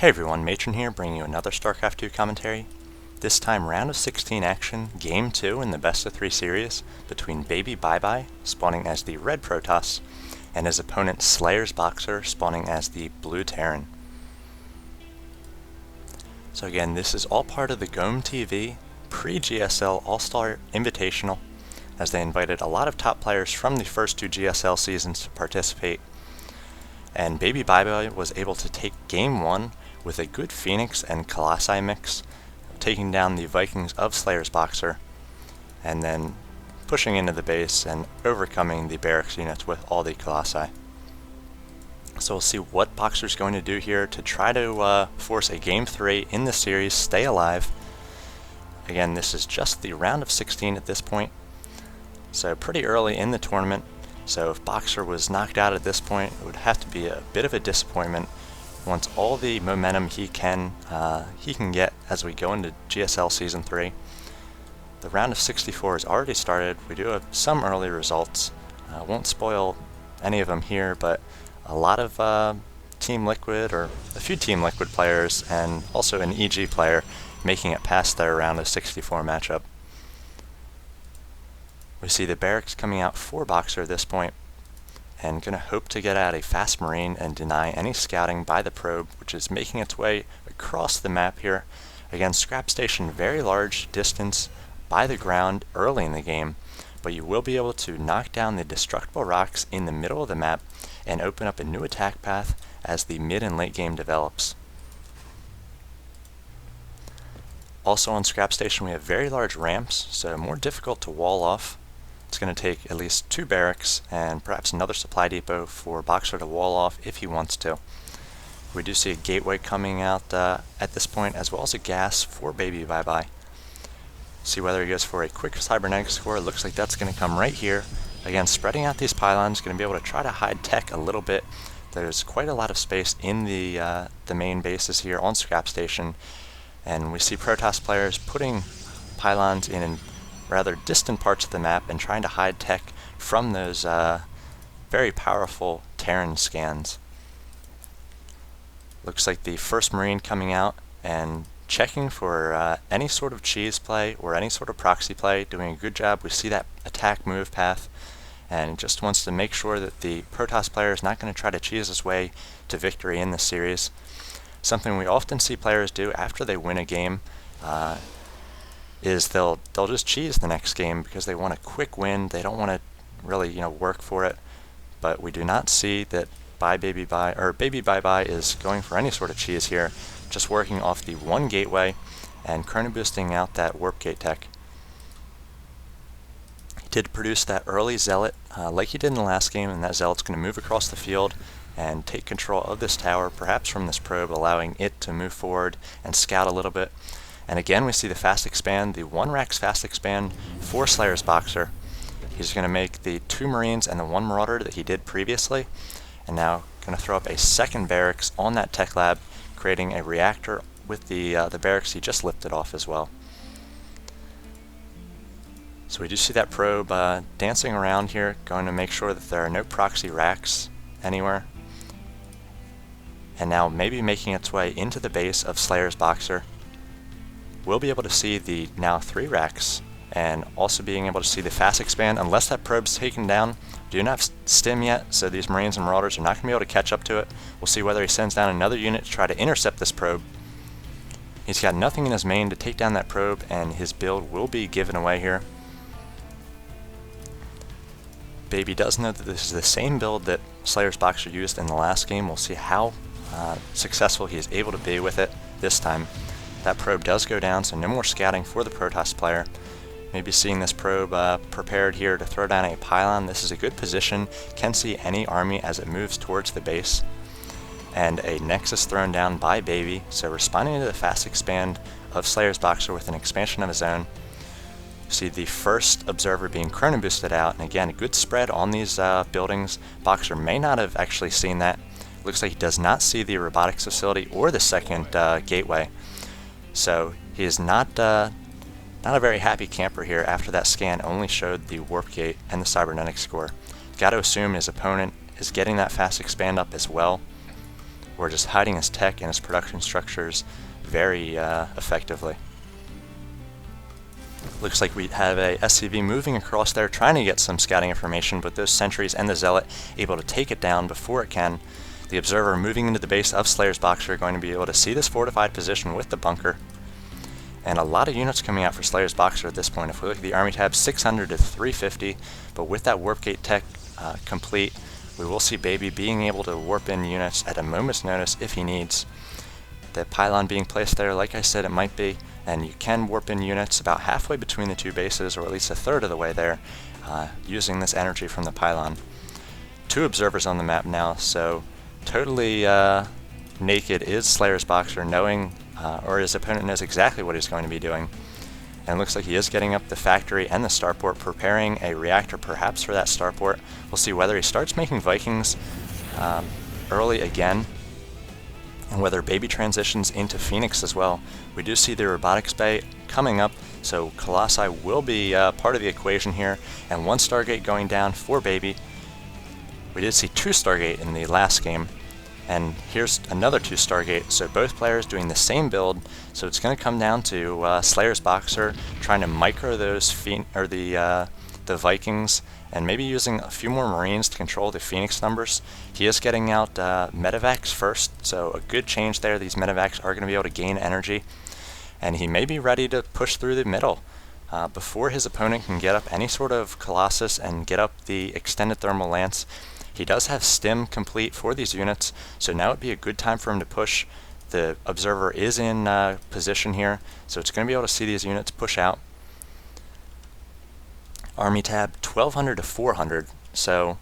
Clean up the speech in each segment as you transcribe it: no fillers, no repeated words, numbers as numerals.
Hey everyone, Matron here, bringing you another Starcraft 2 commentary. This time round of 16 action, game 2 in the best of 3 series between BabyByeBye, spawning as the red Protoss, and his opponent SlayerSBoxer, spawning as the blue Terran. So again, this is all part of the GomTV pre-GSL All-Star Invitational, as they invited a lot of top players from the first 2 GSL seasons to participate. And BabyByeBye was able to take game 1 with a good Phoenix and Colossi mix, taking down the Vikings of SlayerSBoxer, and then pushing into the base and overcoming the barracks units with all the Colossi. So we'll see what Boxer's going to do here to try to force a game 3 in the series, stay alive. Again, this is just the round of 16 at this point, so pretty early in the tournament. So if Boxer was knocked out at this point, it would have to be a bit of a disappointment. Wants all the momentum he can get as we go into GSL Season 3. The round of 64 has already started. We do have some early results. Won't spoil any of them here, but a lot of Team Liquid, or a few Team Liquid players, and also an EG player making it past their round of 64 matchup. We see the barracks coming out for Boxer at this point, and going to hope to get out a fast marine and deny any scouting by the probe, which is making its way across the map here. Again, Scrap Station, very large distance by the ground early in the game, but you will be able to knock down the destructible rocks in the middle of the map and open up a new attack path as the mid and late game develops. Also on Scrap Station we have very large ramps, so more difficult to wall off. It's going to take at least 2 barracks and perhaps another supply depot for Boxer to wall off if he wants to. We do see a gateway coming out at this point, as well as a gas for BabyByeBye. See whether he goes for a quick cybernetic score. It looks like that's going to come right here. Again, spreading out these pylons, going to be able to try to hide tech a little bit. There's quite a lot of space in the main bases here on Scrap Station, and we see Protoss players putting pylons in rather distant parts of the map and trying to hide tech from those very powerful Terran scans. Looks like the first Marine coming out and checking for any sort of cheese play or any sort of proxy play, doing a good job. We see that attack move path, and just wants to make sure that the Protoss player is not going to try to cheese his way to victory in this series. Something we often see players do after they win a game is they'll just cheese the next game because they want a quick win. They don't want to really work for it. But we do not see that BabyByeBye is going for any sort of cheese here, just working off the one gateway and chrono boosting out that warp gate tech. He did produce that early zealot like he did in the last game, and that zealot's going to move across the field and take control of this tower, perhaps from this probe, allowing it to move forward and scout a little bit. And again, we see the fast expand, the 1 Rax fast expand for SlayerSBoxer. He's going to make the 2 Marines and the 1 Marauder that he did previously, and now going to throw up a second barracks on that tech lab, creating a reactor with the barracks he just lifted off as well. So we do see that probe dancing around here, going to make sure that there are no proxy racks anywhere. And now maybe making its way into the base of SlayerSBoxer. We'll be able to see the now 3 racks, and also being able to see the fast expand unless that probe's taken down. Do not have stim yet, so these Marines and Marauders are not going to be able to catch up to it. We'll see whether he sends down another unit to try to intercept this probe. He's got nothing in his main to take down that probe, and his build will be given away here. Baby does know that this is the same build that SlayerSBoxer used in the last game. We'll see how successful he is able to be with it this time. That probe does go down, so no more scouting for the Protoss player. Maybe seeing this probe prepared here to throw down a pylon. This is a good position. Can see any army as it moves towards the base. And a Nexus thrown down by Baby, so responding to the fast expand of SlayerSBoxer with an expansion of his own. See the first observer being chrono boosted out, and again, a good spread on these buildings. Boxer may not have actually seen that. Looks like he does not see the robotics facility or the second gateway. So he is not a very happy camper here after that scan only showed the warp gate and the cybernetic score. Got to assume his opponent is getting that fast expand up as well. or just hiding his tech and his production structures very effectively. Looks like we have a SCV moving across there trying to get some scouting information, but those sentries and the Zealot able to take it down before it can. The Observer moving into the base of SlayerSBoxer are going to be able to see this fortified position with the bunker. And a lot of units coming out for SlayerSBoxer at this point. If we look at the Army tab, 600 to 350, but with that Warp Gate tech complete, we will see Baby being able to warp in units at a moment's notice if he needs. The pylon being placed there, like I said, it might be, and you can warp in units about halfway between the two bases, or at least a third of the way there, using this energy from the pylon. 2 observers on the map now, so totally naked is SlayerSBoxer, knowing, or his opponent knows exactly what he's going to be doing. And it looks like he is getting up the factory and the starport, preparing a reactor perhaps for that starport. We'll see whether he starts making Vikings early again, and whether Baby transitions into Phoenix as well. We do see the robotics bay coming up, so Colossi will be part of the equation here, and 1 Stargate going down for Baby. We did see 2 Stargate in the last game, and here's another 2 Stargate, so both players doing the same build, so it's going to come down to SlayerSBoxer trying to micro those the Vikings, and maybe using a few more Marines to control the Phoenix numbers. He is getting out Medivacs first, so a good change there. These Medivacs are going to be able to gain energy, and he may be ready to push through the middle before his opponent can get up any sort of Colossus and get up the extended thermal lance. He does have stim complete for these units, so now would be a good time for him to push. The Observer is in position here, so it's going to be able to see these units push out. Army tab 1200 to 400, so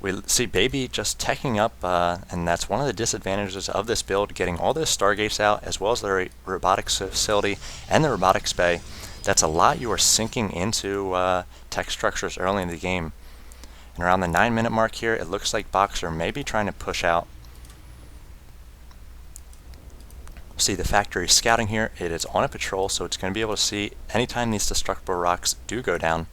we see Baby just teching up, and that's one of the disadvantages of this build, getting all those Stargates out, as well as the robotics facility and the robotics bay. That's a lot you are sinking into tech structures early in the game. And around the 9-minute mark here, it looks like Boxer may be trying to push out. See the factory scouting here. It is on a patrol, so it's going to be able to see anytime these destructible rocks do go down.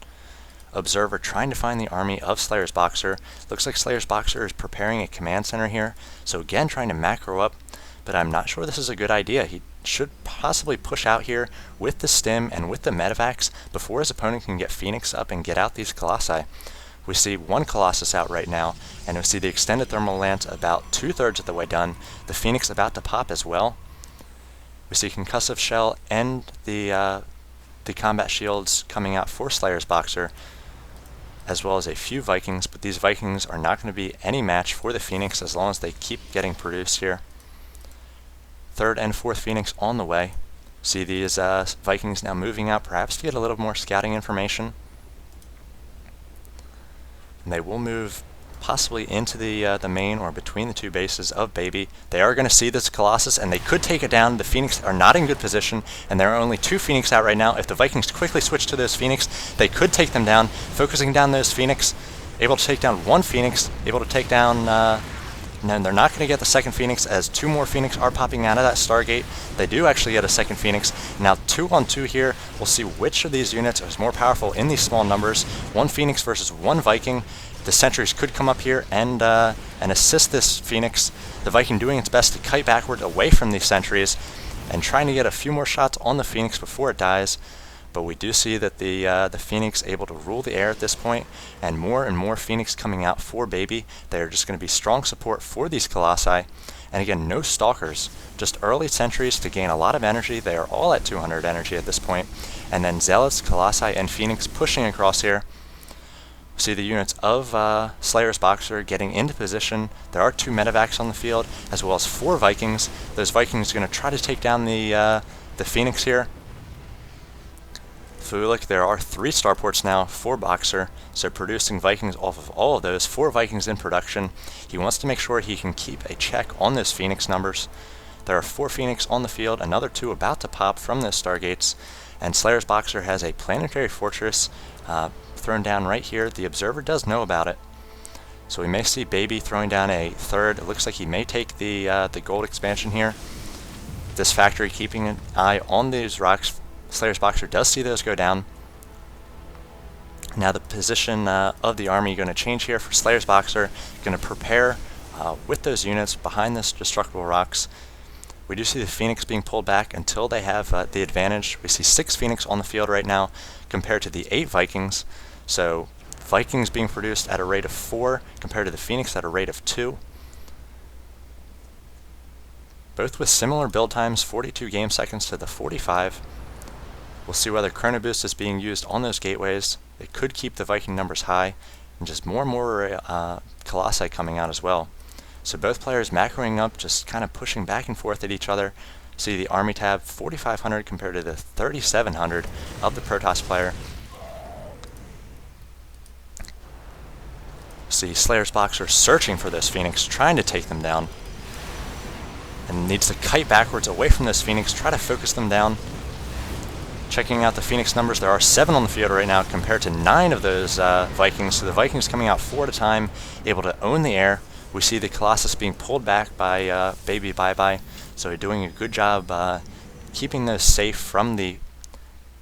Observer trying to find the army of SlayerSBoxer. Looks like SlayerSBoxer is preparing a command center here, so again trying to macro up, but I'm not sure this is a good idea. He should possibly push out here with the stim and with the Medivacs before his opponent can get Phoenix up and get out these Colossi. We see 1 Colossus out right now, and we see the extended thermal lance about 2/3 of the way done. The Phoenix about to pop as well. We see concussive shell and the combat shields coming out for SlayerSBoxer, as well as a few Vikings, but these Vikings are not going to be any match for the Phoenix as long as they keep getting produced here. 3rd and 4th Phoenix on the way. See these Vikings now moving out, perhaps to get a little more scouting information. And they will move possibly into the main or between the 2 bases of Baby. They are going to see this Colossus, and they could take it down. The Phoenix are not in good position, and there are only 2 Phoenix out right now. If the Vikings quickly switch to those Phoenix, they could take them down. Focusing down those Phoenix, able to take down 1 Phoenix, able to take down... and then they're not going to get the 2nd Phoenix, as 2 more Phoenix are popping out of that Stargate. They do actually get a 2nd Phoenix. Now 2 on 2 here. We'll see which of these units is more powerful in these small numbers. 1 Phoenix versus 1 Viking. The sentries could come up here and assist this Phoenix. The Viking doing its best to kite backward away from these sentries and trying to get a few more shots on the Phoenix before it dies. But we do see that the Phoenix able to rule the air at this point, and more Phoenix coming out for Baby. They're just going to be strong support for these Colossi. And again, no Stalkers, just early sentries to gain a lot of energy. They are all at 200 energy at this point. And then Zealots, Colossi, and Phoenix pushing across here. See the units of SlayerSBoxer getting into position. There are 2 Medivacs on the field, as well as 4 Vikings. Those Vikings are going to try to take down the Phoenix here. If we look, there are 3 starports now for Boxer, so producing Vikings off of all of those. 4 Vikings in production. He wants to make sure he can keep a check on those Phoenix numbers. There are 4 Phoenix on the field, another 2 about to pop from those Stargates, and SlayerSBoxer has a planetary fortress thrown down right here. The Observer does know about it, so we may see Baby throwing down a 3rd. It looks like he may take the gold expansion here. This factory keeping an eye on these rocks. SlayerSBoxer does see those go down. Now the position of the army going to change here for SlayerSBoxer. Going to prepare with those units behind this destructible rocks. We do see the Phoenix being pulled back until they have the advantage. We see 6 Phoenix on the field right now compared to the 8 Vikings. So Vikings being produced at a rate of 4 compared to the Phoenix at a rate of 2. Both with similar build times, 42 game seconds to the 45. We'll see whether Chrono Boost is being used on those gateways. It could keep the Viking numbers high, and just more and more Colossi coming out as well. So both players macroing up, just kind of pushing back and forth at each other. See the Army tab, 4,500 compared to the 3,700 of the Protoss player. See SlayerSBoxer searching for those Phoenix, trying to take them down. And needs to kite backwards away from this Phoenix, try to focus them down. Checking out the Phoenix numbers, there are 7 on the field right now compared to 9 of those Vikings. So the Vikings coming out 4 at a time, able to own the air. We see the Colossus being pulled back by BabyByeBye, so they're doing a good job keeping those safe from the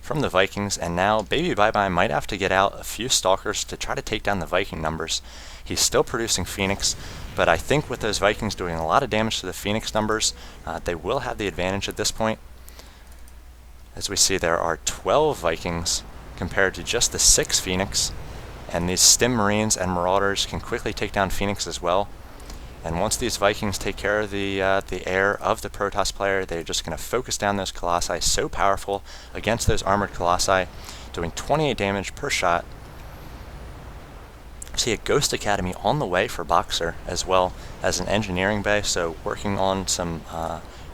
Vikings. And now BabyByeBye might have to get out a few Stalkers to try to take down the Viking numbers. He's still producing Phoenix, but I think with those Vikings doing a lot of damage to the Phoenix numbers, they will have the advantage at this point. As we see, there are 12 Vikings compared to just the 6 Phoenix, and these Stim Marines and Marauders can quickly take down Phoenix as well. And once these Vikings take care of the air of the Protoss player, they're just going to focus down those Colossi, so powerful against those armored Colossi, doing 28 damage per shot. See a Ghost Academy on the way for Boxer, as well as an engineering bay, so working on some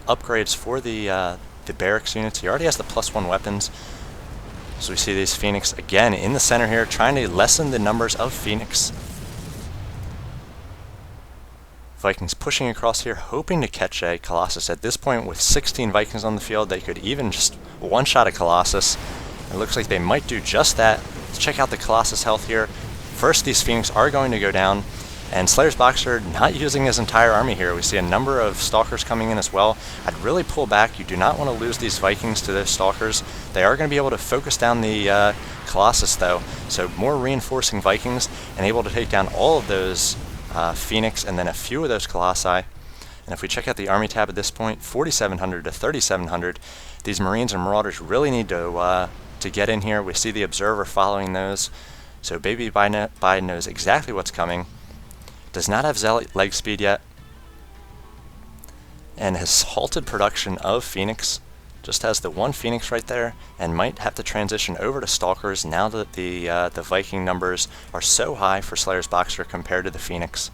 upgrades for the barracks units. He already has the +1 weapons. So we see these Phoenix again in the center here, trying to lessen the numbers of Phoenix. Vikings pushing across here, hoping to catch a Colossus. At this point, with 16 Vikings on the field, they could even just one-shot a Colossus. It looks like they might do just that. Let's check out the Colossus health here. First, these Phoenix are going to go down, and SlayerSBoxer not using his entire army here. We see a number of Stalkers coming in as well. I'd really pull back. You do not want to lose these Vikings to those Stalkers. They are going to be able to focus down the Colossus though, so more reinforcing Vikings and able to take down all of those Phoenix and then a few of those Colossi. And if we check out the army tab at this point, 4,700 to 3,700. These Marines and Marauders really need to get in here. We see the Observer following those, so BabyByeBye knows exactly what's coming. Does not have Zealot leg speed yet, and has halted production of Phoenix. Just has the 1 Phoenix right there, and might have to transition over to Stalkers now that the Viking numbers are so high for SlayerSBoxer compared to the Phoenix.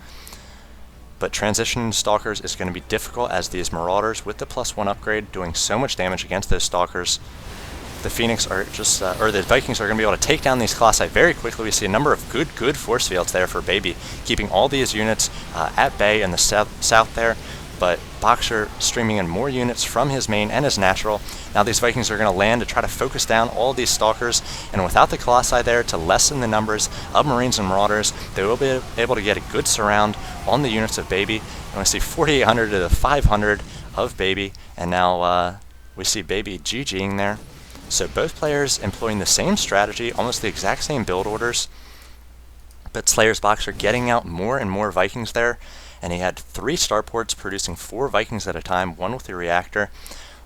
But transitioning to Stalkers is going to be difficult, as these Marauders with the +1 upgrade doing so much damage against those Stalkers. The Phoenix are just, or the Vikings are going to be able to take down these Colossi very quickly. We see a number of good force fields there for Baby, keeping all these units at bay in the south there. But Boxer streaming in more units from his main and his natural. Now these Vikings are going to land to try to focus down all these Stalkers, and without the Colossi there to lessen the numbers of Marines and Marauders, they will be able to get a good surround on the units of Baby. And we see 4,800 to the 500 of Baby, and now we see Baby GGing there. So both players employing the same strategy, almost the exact same build orders, but SlayerSBoxer getting out more and more Vikings there, and he had 3 starports producing 4 Vikings at a time, 1 with the reactor,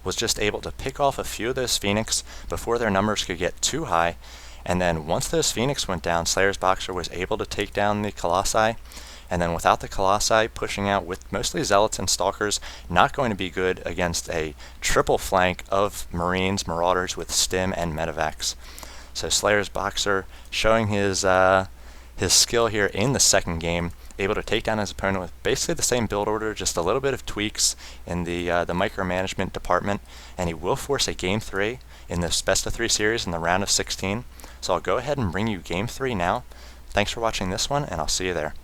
was just able to pick off a few of those Phoenix before their numbers could get too high, and then once those Phoenix went down, SlayerSBoxer was able to take down the Colossi. And then without the Colossi pushing out with mostly Zealots and Stalkers, not going to be good against a triple flank of Marines, Marauders with Stim and Medivacs. So SlayerSBoxer showing his skill here in the second game, able to take down his opponent with basically the same build order, just a little bit of tweaks in the micromanagement department, and he will force a Game 3 in this best-of-3 series in the round of 16. So I'll go ahead and bring you Game 3 now. Thanks for watching this one, and I'll see you there.